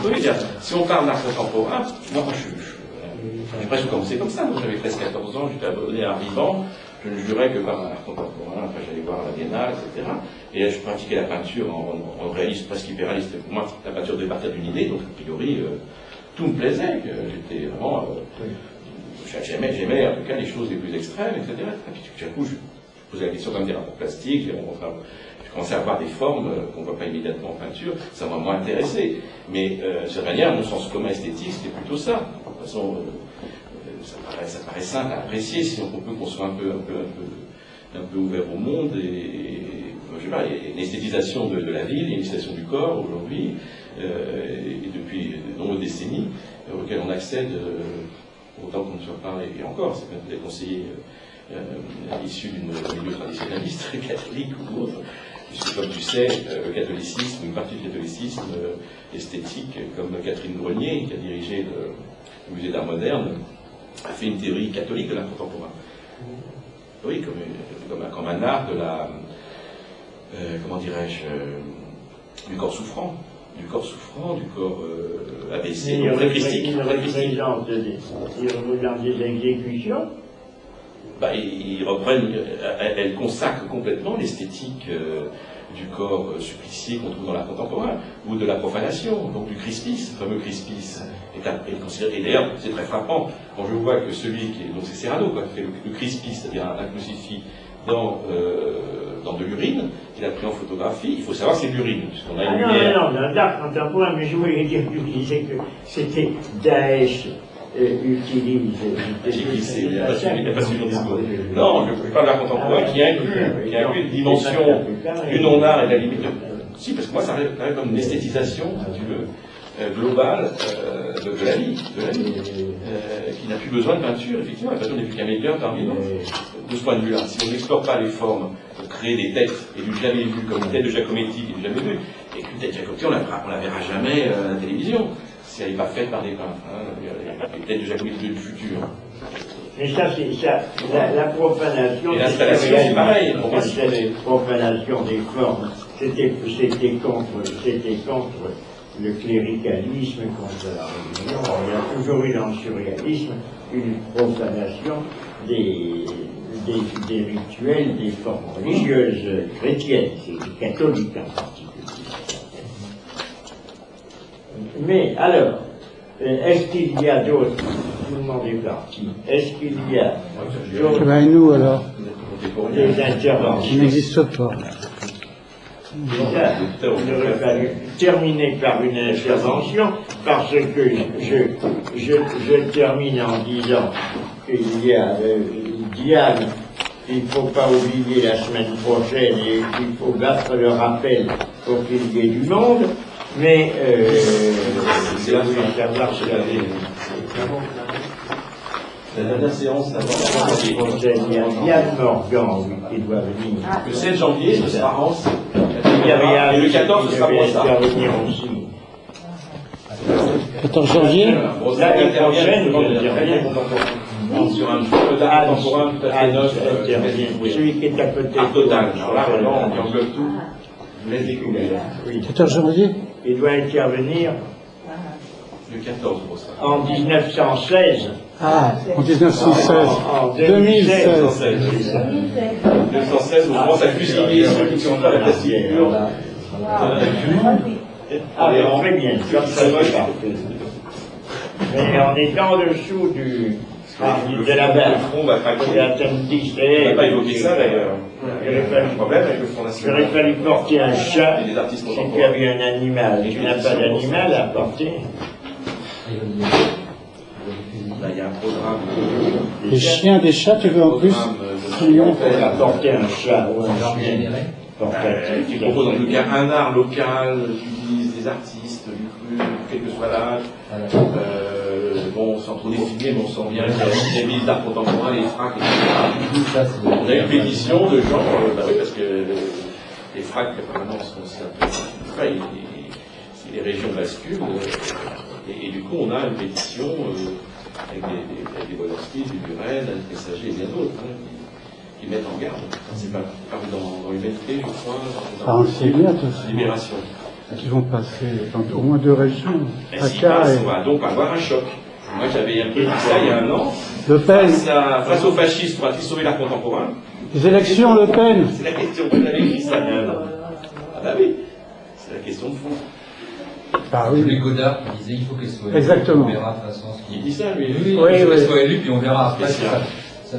Oui, si on parle d'art contemporain, moi j'ai presque commencé comme ça. J'avais presque 14 ans, j'étais abonné à Art Vivant. Je ne jurais que par l'art contemporain. Après, j'allais voir la Biennale, etc. Et là, je pratiquais la peinture en réaliste, presque hyperréaliste. Pour moi, la peinture devait partir d'une idée, donc a priori, tout me plaisait. J'étais vraiment. J'aimais en tout cas les choses les plus extrêmes, etc. Et puis, tout à coup, je posais la question comme des rapports plastiques. J'ai commencé à voir des formes qu'on ne voit pas immédiatement en peinture. Ça m'a moins intéressé. Mais de cette manière, mon sens commun esthétique, c'était plutôt ça. De toute façon, ça paraît simple à apprécier si on peut qu'on soit un peu ouvert au monde je sais pas, il y a une esthétisation de la ville, il y a une esthétisation du corps aujourd'hui, et depuis de nombreuses décennies, auxquelles on accède autant qu'on ne soit pas, et encore, c'est même des conseillers issus d'un milieu traditionnaliste, catholique ou autre, puisque comme tu sais, le catholicisme, une partie du catholicisme esthétique, comme Catherine Grenier, qui a dirigé le musée d'art moderne, a fait une théorie catholique de l'art contemporain. Oui, comme un art de la, comment dirais-je, du corps souffrant, du corps abaissé, donc pré-christique. Il représente des exécutions. Ils reprennent, elles consacrent complètement l'esthétique du corps supplicié qu'on trouve dans l'art contemporain, ou de la profanation, donc du crispice, le fameux crispice. Et d'ailleurs, c'est très frappant quand je vois que celui qui est, donc c'est Serrano, qui fait le crispice, c'est-à-dire un crucifix dans de l'urine, qu'il a pris en photographie. Il faut savoir que c'est de l'urine, puisqu'on a une lumière. Non, l'art contemporain, mais je voulais dire que tu disais que c'était Daesh. Utilise. J'ai glissé, il n'y a pas suivi mon discours. Non, je parle de l'art contemporain qui inclut une dimension du non-art et de la limite. Si, parce que moi, ça arrive comme une esthétisation, si tu veux, globale de la vie, qui n'a plus besoin de peinture, effectivement. La peinture n'est plus qu'un médium parmi nous. De ce point de vue-là, si on n'explore pas les formes pour créer des têtes, et du jamais vu, comme une tête de Giacometti qui n'est jamais vue, et qu'une tête de Giacometti, on ne la verra jamais à la télévision. Si elle n'est pas faite par des peintres, les têtes de Giacometti du futur. Mais ça, c'est ça, la profanation. Et l'installation, c'est pareil. La profanation des formes, c'était contre le cléricalisme, contre la religion. Il y a toujours eu dans le surréalisme une profanation des rituels, des formes religieuses chrétiennes, c'est catholique en particulier. Mais alors, est-ce qu'il y a d'autres, tout le monde est parti, est-ce qu'il y a d'autres nous alors des interventions qui n'existent pas? Il aurait fallu terminer par une intervention, parce que je termine en disant qu'il y a Diane, il ne faut pas oublier la semaine prochaine et qu'il faut battre le rappel pour qu'il y ait du monde. Mais c'est la dernière séance il y a Yann Morgan qui doit venir. Le 7 janvier, ce sera Rance. Et le 14, ce sera Brossard. Il va venir aussi. 14 janvier. L'année prochaine, il va venir. Sur un jeu d'art contemporain tout à fait neuf. Celui qui est à côté. Art total. Alors là, vraiment, on englobe tout. Je laisse découvrir. 14 janvier. Il doit intervenir Le 14, Brossard. en 1916. Ah, en 1916. En 2016. 1916, on commence à fusiller ceux qui sont pas la plasticulture. Allez, on fait bien. Mais on est en dessous de la barre. Le front va craquer. On n'a pas évoqué ça d'ailleurs. Il y a un problème avec le Front National. Il aurait fallu porter un chat. Et des artistes Si tu avais un animal, tu n'as pas d'animal à porter. Là, il y a un programme. Des chiens, des chats, tu veux en plus? On peut apporter un chat ou un chien. Qui propose en tout cas un art local, qui utilise des artistes, du cru, quel que soit l'âge. Bon, sans trop définir, mais on sent bien qu'il y a des milices d'art contemporain, les fracs, etc. On a une pétition de gens, oui, parce que les fracs, apparemment, sont un peu. Si les régions basculent, et du coup, on a une pétition avec des Wolanski, des Buren, des Messagers et bien d'autres, qui mettent en garde. C'est pas paru dans l'UMFT, je crois. Ah, c'est bien tout ça. Libération. qui vont passer dans au moins 2 régions, Et s'il Aka passe, et on va donc avoir un choc. Moi, j'avais un peu dit ça il y a un an. Le Pen. Face aux fascistes, pourra-t-il sauver l'art contemporain? Les élections, Le Pen. C'est la question. Vous l'avez écrit ça il y a un an. Ah bah oui, c'est la question de fond. Bah Oui. oui. Les Godard qui disait il faut qu'elle soit élue. Exactement. On verra de toute façon ce Il qu'il dit ça, lui. Oui, Oui, il faut qu'elle oui. soit élue, puis on verra après. C'est ça. Ça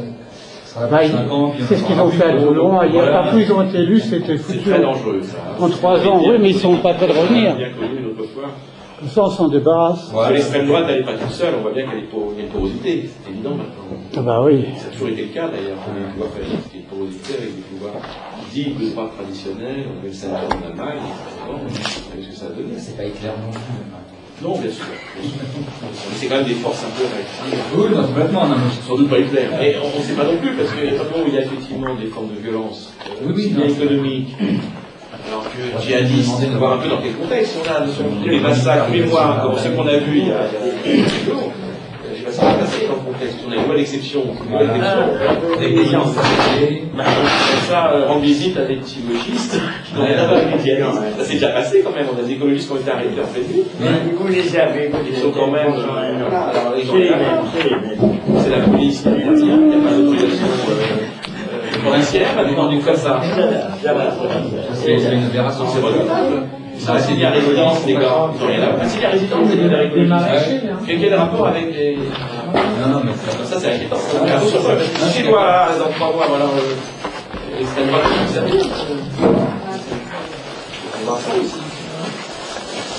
sera Bah, 5 ans, puis on c'est ce qu'ils aura ont plus fait à de- Toulon. Il y a Voilà. partout ils ont été élus, c'était C'est foutu. très dangereux, ça. En 3 ans, oui, mais ils sont pas prêts de revenir. Bien connu une autre fois. Comme ça, on s'en débarrasse. Parce que l'extrême droite, elle n'est pas toute seule. On voit bien qu'il y a une porosité. C'est évident maintenant. Ah bah oui. Ça a toujours été le cas d'ailleurs. Les pouvoirs fascistes, il y a une porosité avec des pouvoirs dits de droite traditionnelle. On avait le Sénat en Allemagne. Vous savez ce que ça a donné. C'est pas éclair non plus. Non, bien sûr. Mais c'est quand même des forces un peu réactives. Oui, non, complètement. Non, mais Sans doute pas Hitler. Et on ne sait pas non plus, parce qu'il y a des moments où il y a effectivement des formes de violence, Oui, bien non. économiques, alors que djihadistes, on va voir un peu dans quel contexte on a, les massacres mémoires, comme ce qu'on a vu il y a quelques jours. Je ne sais pas ce qui va passer dans le contexte. On a une loi d'exception. avec des gens sacrifiés. Comme ça, rendre visite à des petits gauchistes qui n'ont rien à voir avec les djihadistes. Ça s'est déjà passé quand même. On a des écologistes qui ont été arrêtés en pleine nuit. Vous les avez, vous Ils les sont avez. quand même. Alors, ils ont C'est les rien à mêmes, voir. c'est les mêmes. C'est la police qui intervient, il n'y a pas d'autorisation policière, elle demande une comme ça. C'est une aberration. C'est redoutable. Ça c'est bien résidence, les gars. Ils n'ont rien à voir. C'est bien résidence, c'est bien résidence. Quel rapport avec les. Non, non, mais c'est Ça, c'est inquiétant. Si toi, dans 3 mois, voilà, l'extrême droite, vous savez. On va voir ça aussi.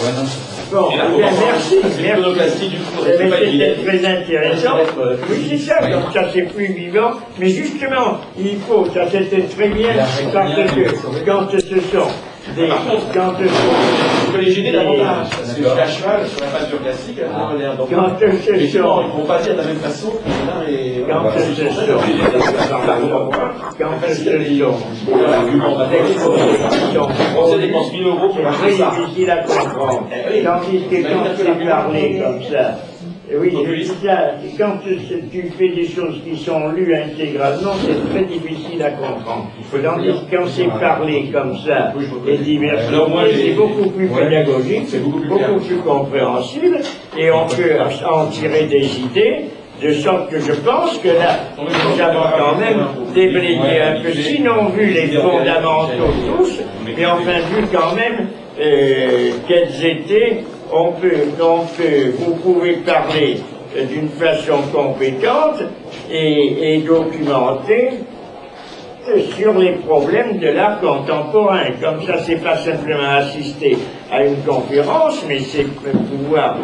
Ouais, non, Bon, Et là, bien, merci. L'iconoclastie, du coup, Mais c'est pas évident. c'était très intéressant. Oui, c'est ça, comme ça c'est plus vivant. Mais justement, il faut, ça c'était très bien, parce que quand ce sont des. Quand ce On sont peut les gêner davantage. Parce que je suis à cheval sur la peinture classique, on est donc. Quand ce Effectivement, sont. ils ne vont pas dire de la même façon que là et. Quand ce sont. Quand ce sont. On dépense 1000 euros pour acheter Très ça. difficile à comprendre. Tandis que quand c'est parlé comme ça, oui, je dis ça, quand tu fais des choses qui sont lues intégralement, c'est très difficile à comprendre. Tandis que quand c'est parlé comme ça et diversifié, c'est beaucoup plus pédagogique, c'est beaucoup plus compréhensible, et on peut en tirer des idées, de sorte que je pense que là, nous avons quand même déblayé un peu, sinon vu les fondamentaux tous, mais enfin vu quand même quels étaient, vous pouvez parler d'une façon compétente et documentée sur les problèmes de l'art contemporain. Comme ça, c'est pas simplement assister à une conférence, mais c'est pouvoir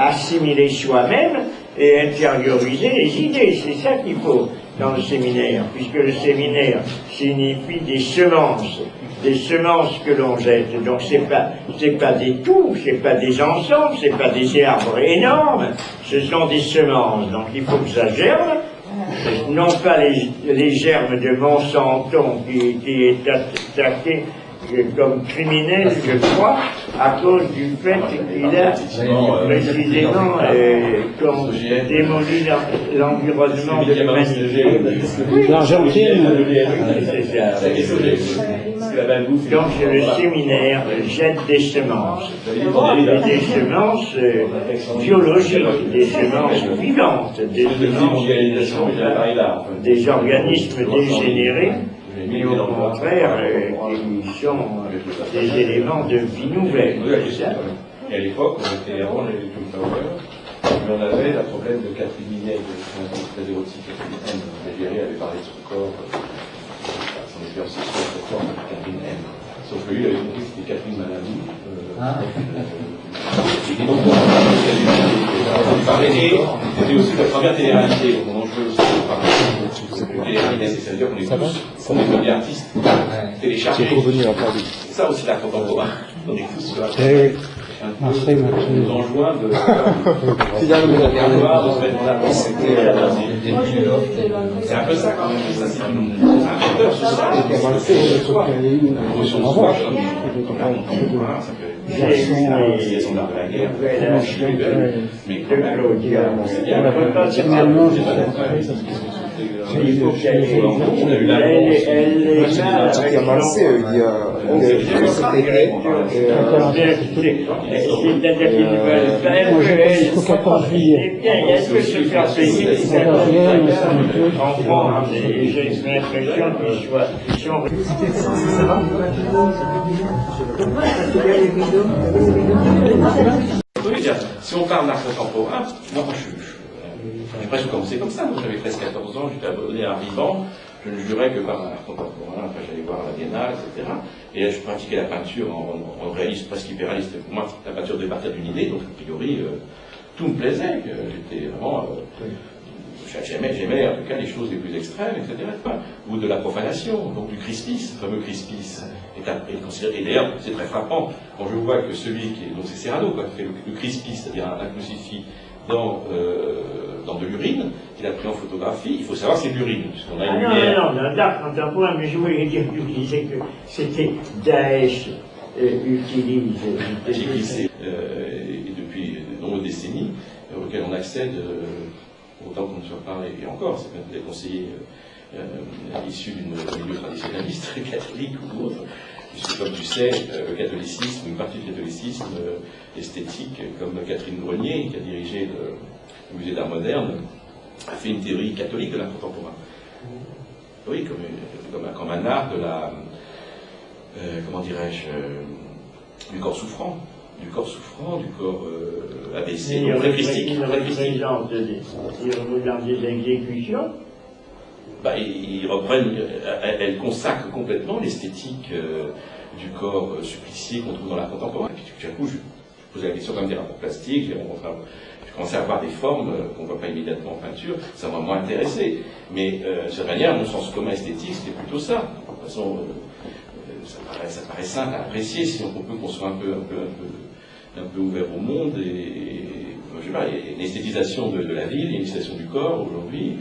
assimiler soi-même et intérioriser les idées. C'est ça qu'il faut dans le séminaire, puisque le séminaire signifie des semences que l'on jette. Donc c'est pas des tout, c'est pas des ensembles, c'est pas des arbres énormes, ce sont des semences. Donc il faut que ça germe, non pas les germes de Monsanto qui est attaqué comme criminel, je crois, à cause du fait qu'il a précisément démoli l'environnement de l'humanité. l'Argentine. Donc le séminaire jette des semences, des semences biologiques, des semences vivantes, des organismes dégénérés, mais au contraire, qui sont des éléments de vie nouvelle. Et à l'époque, avant, on avait tout le Tower, mais on avait le problème de Catherine Minet, qui est un très érotique, Catherine M. L'Algérie avait parlé de son corps, son expérience sexuelle, son corps, Catherine M. Sauf que lui, il avait compris que c'était Catherine Manamou. Et donc, on parlait, et c'était aussi la première télé-réalité, donc on en jouait aussi de parler. Télé-réalité, c'est-à-dire qu'on est tous, on est devenus artistes, téléchargés. C'est ça aussi l'art contemporain. On est tous sur la nous enjoint de se mettre en avant. C'est un peu ça quand même. Ça, c'est un facteur social. La promotion de soi, ça peut être l'art de la guerre, mais quand même, c'est bien. Finalement, Il faut qu'elle ait On a eu la qui a marché il y a c'est-à-dire qu'ils veulent faire Il faut 14 juillet. est-ce que se faire payer en France, et j'ai l'impression qu'ils sont... Oui, bien, si on parle d'art contemporain, moi j'ai presque commencé comme ça. Moi, j'avais presque 14 ans, j'étais abonné à Art Vivant. Je ne jurais que par l'art contemporain. Après, j'allais voir la Biennale, etc. Et là, je pratiquais la peinture en réaliste, presque hyperréaliste. Pour moi, la peinture devait partir d'une idée, donc a priori, tout me plaisait. J'étais vraiment. J'aimais en tout cas les choses les plus extrêmes, etc. Ou de la profanation, donc du Crispis, le fameux Crispis est considéré. Et d'ailleurs, c'est très frappant quand je vois que celui qui est. Donc c'est Serrano qui a fait le Crispis, c'est-à-dire un crucifix dans de l'urine, qu'il a pris en photographie. Il faut savoir que c'est de l'urine, puisqu'on a une lumière. Non, l'art contemporain, mais je voulais dire que tu disais que c'était Daesh utilise. J'ai glissé depuis de nombreuses décennies, auxquelles on accède. Autant qu'on ne soit pas, et encore, c'est même des conseillers issus d'une milieu traditionnaliste, catholique ou autre, puisque comme tu sais, le catholicisme, une partie du catholicisme esthétique, comme Catherine Grenier, qui a dirigé le musée d'art moderne, a fait une théorie catholique de l'art contemporain. Oui, comme un art de la, comment dirais-je, du corps souffrant. Du corps abaissé, donc réfristique. Ils représentent des exécutions. Ils reprennent, elles consacrent complètement l'esthétique du corps supplicié qu'on trouve dans l'art contemporain. Et puis tout à coup, je posais la question comme des rapports plastiques, je commençais à voir des formes qu'on ne voit pas immédiatement en peinture, ça m'a moins intéressé. Mais de cette manière, mon sens commun esthétique, c'était plutôt ça. De toute façon, ça paraît simple à apprécier si on peut qu'on soit un peu ouvert au monde et je sais pas, il y a une esthétisation de la ville, il y a une esthétisation du corps aujourd'hui.